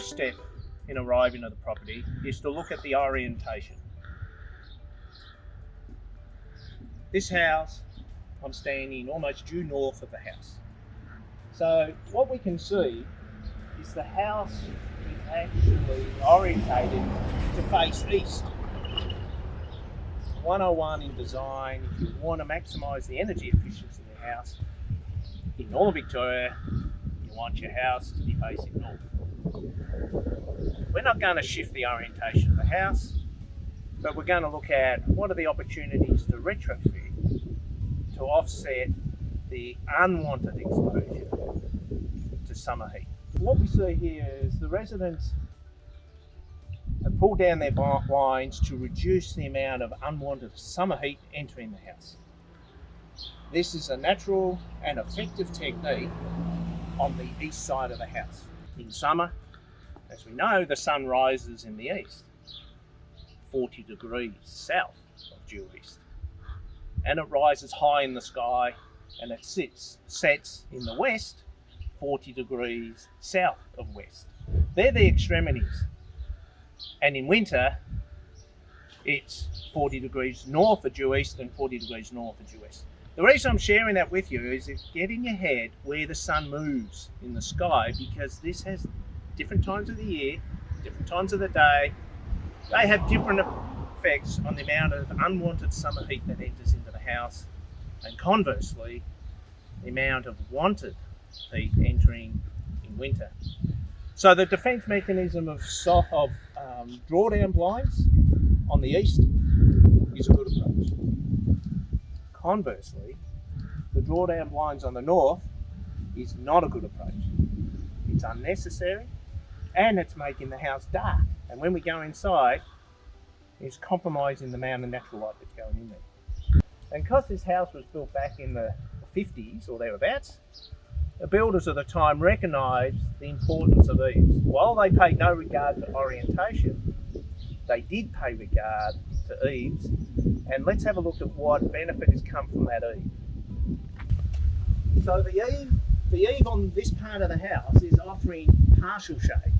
first step in arriving at the property is to look at the orientation. This house, I'm standing almost due north of the house. So what we can see is the house is actually orientated to face east. 101 in design, if you want to maximise the energy efficiency of the house, in Northern Victoria, you want your house to be facing north. We're not going to shift the orientation of the house, but we're going to look at what are the opportunities to retrofit to offset the unwanted exposure to summer heat. What we see here is the residents have pulled down their blinds to reduce the amount of unwanted summer heat entering the house. This is a natural and effective technique on the east side of the house. In summer, as we know, the sun rises in the east, 40 degrees south of due east, and it rises high in the sky and it sets in the west, 40 degrees south of west. They're the extremities. And in winter, it's 40 degrees north of due east and 40 degrees north of due west. The reason I'm sharing that with you is get in your head where the sun moves in the sky, because this has different times of the year, different times of the day. They have different effects on the amount of unwanted summer heat that enters into the house, and conversely, the amount of wanted heat entering in winter. So the defence mechanism of drawdown blinds on the east is a good approach. Conversely, the drawdown blinds on the north is not a good approach. It's unnecessary and it's making the house dark. And when we go inside, it's compromising the amount of natural light that's going in there. And because this house was built back in the 50s or thereabouts, the builders of the time recognised the importance of eaves. While they paid no regard to orientation, they did pay regard to eaves. And let's have a look at what benefit has come from that eave. So the eave on this part of the house is offering partial shade.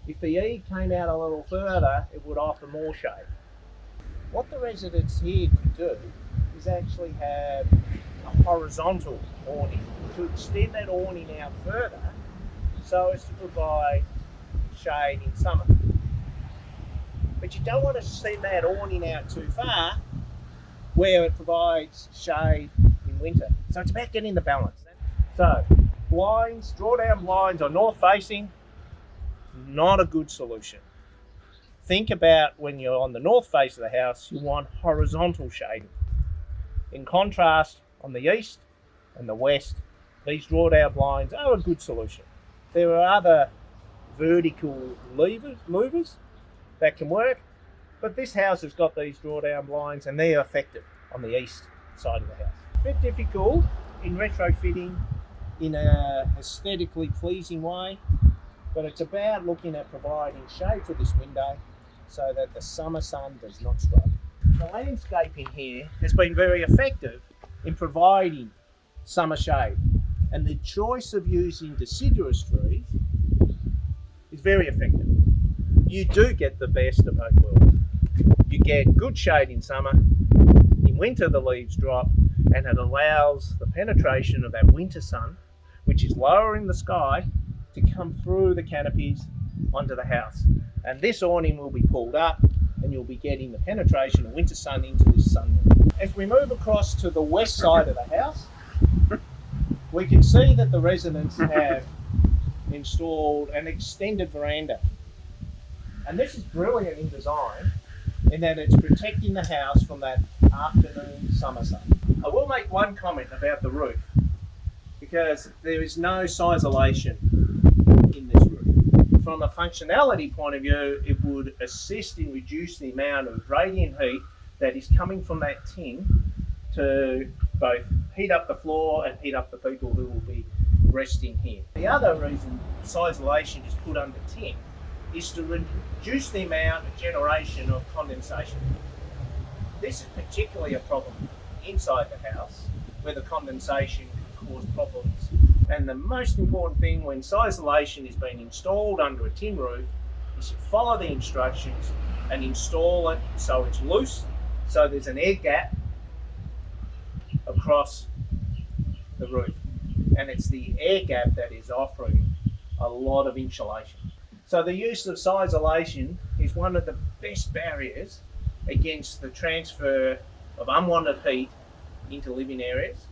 If the eave came out a little further, it would offer more shade. What the residents here could do is actually have a horizontal awning to extend that awning out further so as to provide shade in summer. But you don't want to send that awning out too far where it provides shade in winter. So it's about getting the balance. So blinds, drawdown blinds are north facing, not a good solution. Think about when you're on the north face of the house, you want horizontal shading. In contrast, on the east and the west, these drawdown blinds are a good solution. There are other vertical movers that can work, but this house has got these drawdown blinds and they're effective on the east side of the house. A bit difficult in retrofitting in a aesthetically pleasing way, but it's about looking at providing shade for this window so that the summer sun does not strike. The landscaping here has been very effective in providing summer shade, and the choice of using deciduous trees is very effective. You do get the best of both worlds. You get good shade in summer, in winter the leaves drop, and it allows the penetration of that winter sun, which is lower in the sky, to come through the canopies onto the house. And this awning will be pulled up and you'll be getting the penetration of winter sun into this sunroom. As we move across to the west side of the house, we can see that the residents have installed an extended veranda. And this is brilliant in design in that it's protecting the house from that afternoon summer sun. I will make one comment about the roof, because there is no sisolation in this roof. From a functionality point of view, it would assist in reducing the amount of radiant heat that is coming from that tin to both heat up the floor and heat up the people who will be resting here. The other reason sisolation is put under tin is to reduce the amount of generation of condensation. This is particularly a problem inside the house, where the condensation can cause problems And the most important thing when isolation is being installed under a tin roof is to follow the instructions and install it so it's loose, so there's an air gap across the roof. And it's the air gap that is offering a lot of insulation. So the use of isolation is one of the best barriers against the transfer of unwanted heat into living areas.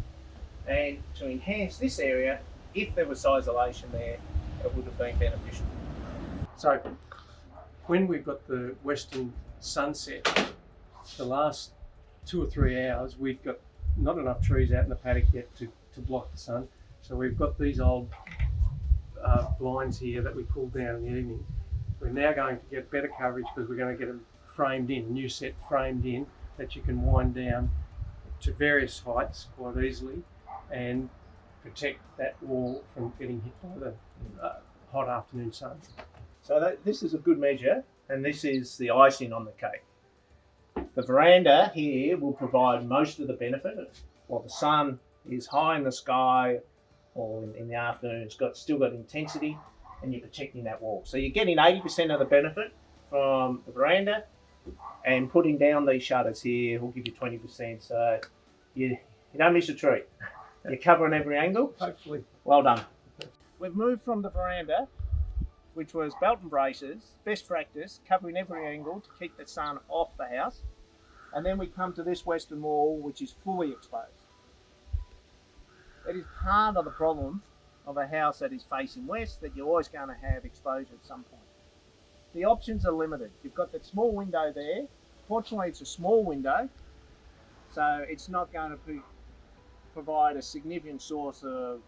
And to enhance this area, if there was isolation there, it would have been beneficial. So when we've got the western sunset, the last 2 or 3 hours, we've got not enough trees out in the paddock yet to block the sun. So we've got these old blinds here that we pull down in the evening. We're now going to get better coverage because we're going to get them framed in, new set framed in, that you can wind down to various heights quite easily and protect that wall from getting hit by the hot afternoon sun. So this is a good measure, and this is the icing on the cake. The veranda here will provide most of the benefit. While the sun is high in the sky or in the afternoon, it's still got intensity, and you're protecting that wall. So you're getting 80% of the benefit from the veranda, and putting down these shutters here will give you 20%. So you don't miss a treat. You're covering every angle. Hopefully. Well done. We've moved from the veranda, which was belt and braces, best practice, covering every angle to keep the sun off the house. And then we come to this western wall, which is fully exposed. It is part of the problem of a house that is facing west, that you're always going to have exposure at some point. The options are limited. You've got that small window there. Fortunately, it's a small window, so it's not going to provide a significant source of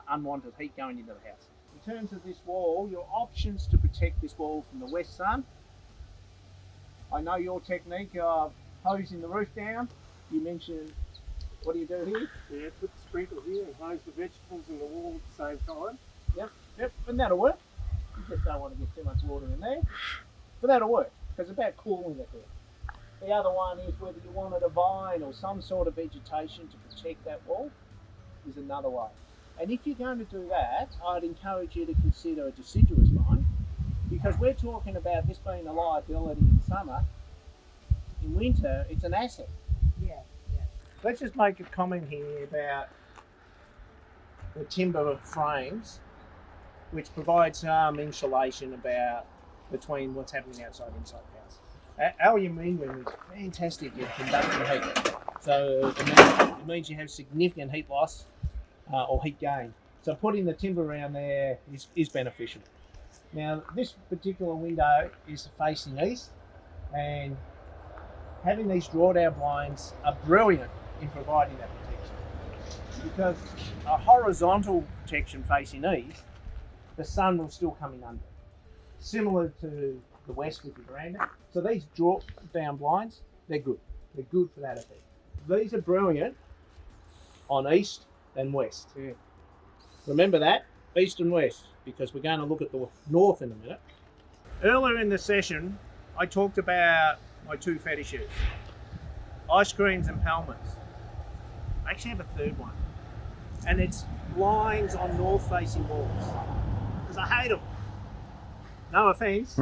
unwanted heat going into the house. In terms of this wall, your options to protect this wall from the west sun. I know your technique of hosing the roof down. You mentioned, what do you do here? Yeah, put the sprinkler here and hose the vegetables in the wall at the same time. Yep, and that'll work. You just don't want to get too much water in there. But that'll work, because it's about cooling it there. The other one is whether you wanted a vine or some sort of vegetation to protect that wall is another way. And if you're going to do that, I'd encourage you to consider a deciduous vine, because we're talking about this being a liability in summer. In winter, it's an asset. Yeah. Let's just make a comment here about the timber frames, which provide some insulation between what's happening outside and inside the house. Aluminium is fantastic at conducting heat. So it means you have significant heat loss or heat gain. So putting the timber around there is beneficial. Now, this particular window is facing east, and having these drawdown blinds are brilliant in providing that protection. Because a horizontal protection facing east, the sun will still come in under. Similar to the west with the veranda. So these draw down blinds, they're good. They're good for that effect. These are brilliant on east and west. Yeah. Remember that, east and west, because we're going to look at the north in a minute. Earlier in the session, I talked about my two fetishes, ice creams and palmers. I actually have a third one, and it's blinds on north-facing walls, because I hate them. No offence,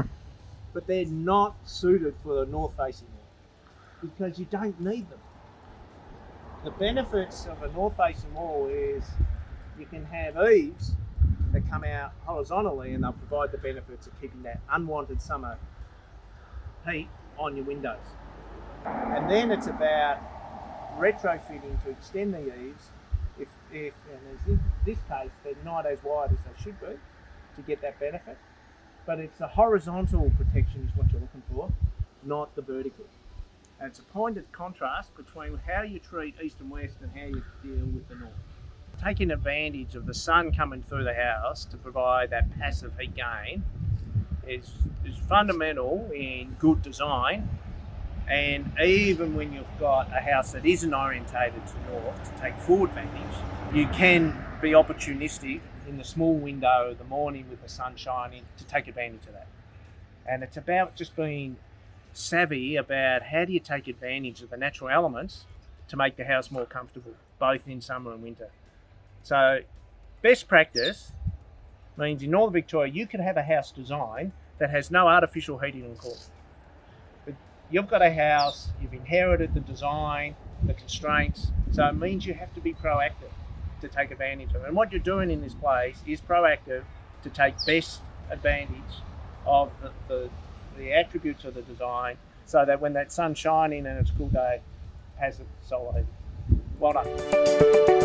but they're not suited for a north-facing wall, because you don't need them. The benefits of a north-facing wall is you can have eaves that come out horizontally, and they'll provide the benefits of keeping that unwanted summer heat on your windows. And then it's about retrofitting to extend the eaves, if and in this case they're not as wide as they should be to get that benefit, but it's a horizontal protection is what you're looking for, not the vertical. And it's a pointed contrast between how you treat east and west and how you deal with the north. Taking advantage of the sun coming through the house to provide that passive heat gain is fundamental in good design. And even when you've got a house that isn't orientated to north to take full advantage, you can be opportunistic in the small window of the morning with the sun shining to take advantage of that. And it's about just being savvy about how do you take advantage of the natural elements to make the house more comfortable, both in summer and winter. So best practice means in Northern Victoria you could have a house design that has no artificial heating and cooling. But you've got a house, you've inherited the design, the constraints, so it means you have to be proactive to take advantage of it. And what you're doing in this place is proactive to take best advantage of the attributes of the design, so that when that sun's shining and it's a cool day, it has a solar heating. Well done.